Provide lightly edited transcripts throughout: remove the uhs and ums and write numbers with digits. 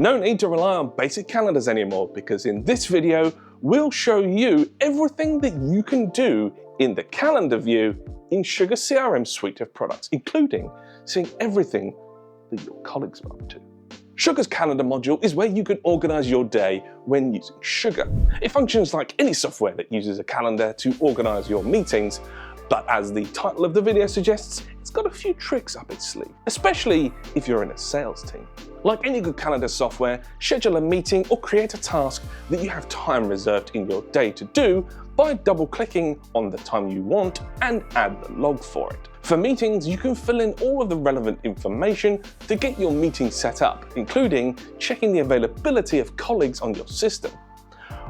No need to rely on basic calendars anymore, because in this video, we'll show you everything that you can do in the calendar view in SugarCRM's suite of products, including seeing everything that your colleagues are up to. Sugar's calendar module is where you can organize your day when using Sugar. It functions like any software that uses a calendar to organize your meetings, but as the title of the video suggests, it's got a few tricks up its sleeve, especially if you're in a sales team. Like any good calendar software, schedule a meeting or create a task that you have time reserved in your day to do by double-clicking on the time you want and add the log for it. For meetings, you can fill in all of the relevant information to get your meeting set up, including checking the availability of colleagues on your system.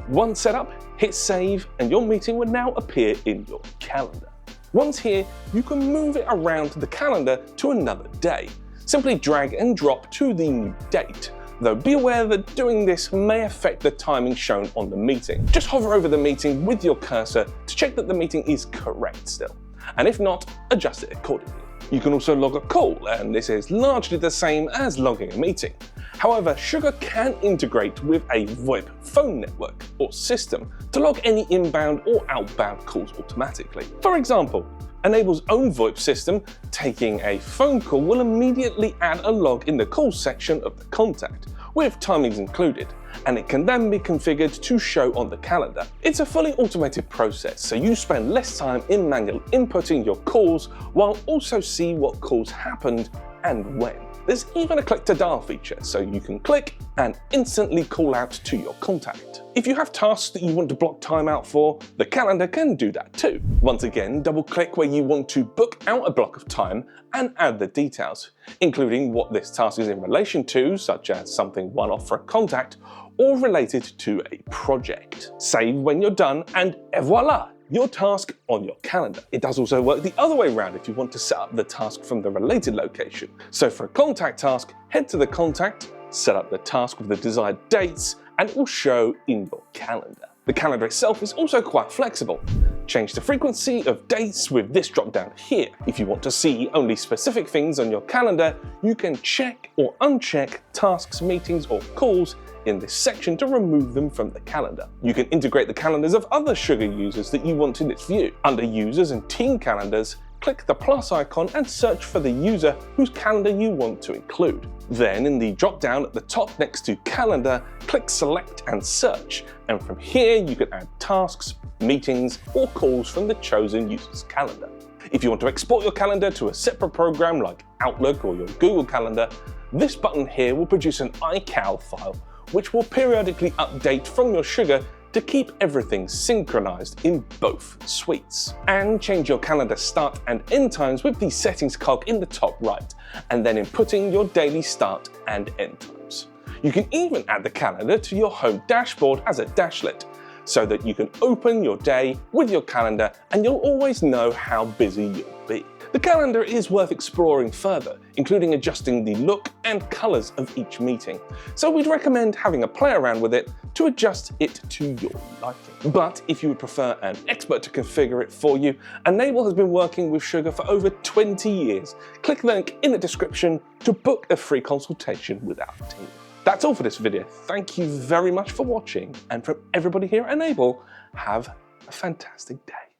Once set up, hit save and your meeting will now appear in your calendar. Once here, you can move it around the calendar to another day. Simply drag and drop to the new date, though be aware that doing this may affect the timing shown on the meeting. Just hover over the meeting with your cursor to check that the meeting is correct still, and if not, adjust it accordingly. You can also log a call, and this is largely the same as logging a meeting. However, Sugar can integrate with a VoIP phone network or system to log any inbound or outbound calls automatically. For example, Enable's own VoIP system, taking a phone call, will immediately add a log in the call section of the contact, with timings included, and it can then be configured to show on the calendar. It's a fully automated process, so you spend less time in manual inputting your calls while also see what calls happened and when. There's even a click to dial feature, so you can click and instantly call out to your contact. If you have tasks that you want to block time out for, the calendar can do that too. Once again, double click where you want to book out a block of time and add the details, including what this task is in relation to, such as something one-off for a contact or related to a project. Save when you're done and voila! Your task on your calendar. It does also work the other way around if you want to set up the task from the related location. So for a contact task, head to the contact, set up the task with the desired dates, and it will show in your calendar. The calendar itself is also quite flexible. Change the frequency of dates with this drop down here. If you want to see only specific things on your calendar, you can check or uncheck tasks, meetings, or calls in this section to remove them from the calendar. You can integrate the calendars of other Sugar users that you want in this view. Under Users and Team Calendars, click the plus icon and search for the user whose calendar you want to include. Then in the drop-down at the top next to Calendar, click Select and Search, and from here you can add tasks, meetings, or calls from the chosen user's calendar. If you want to export your calendar to a separate program like Outlook or your Google Calendar, this button here will produce an iCal file which will periodically update from your Sugar to keep everything synchronized in both suites. And change your calendar start and end times with the settings cog in the top right, and then inputting your daily start and end times. You can even add the calendar to your home dashboard as a dashlet, so that you can open your day with your calendar and you'll always know how busy you'll be. The calendar is worth exploring further, including adjusting the look and colors of each meeting. So we'd recommend having a play around with it to adjust it to your liking. But if you would prefer an expert to configure it for you, Enable has been working with Sugar for over 20 years. Click the link in the description to book a free consultation with our team. That's all for this video. Thank you very much for watching, and from everybody here at Enable, have a fantastic day.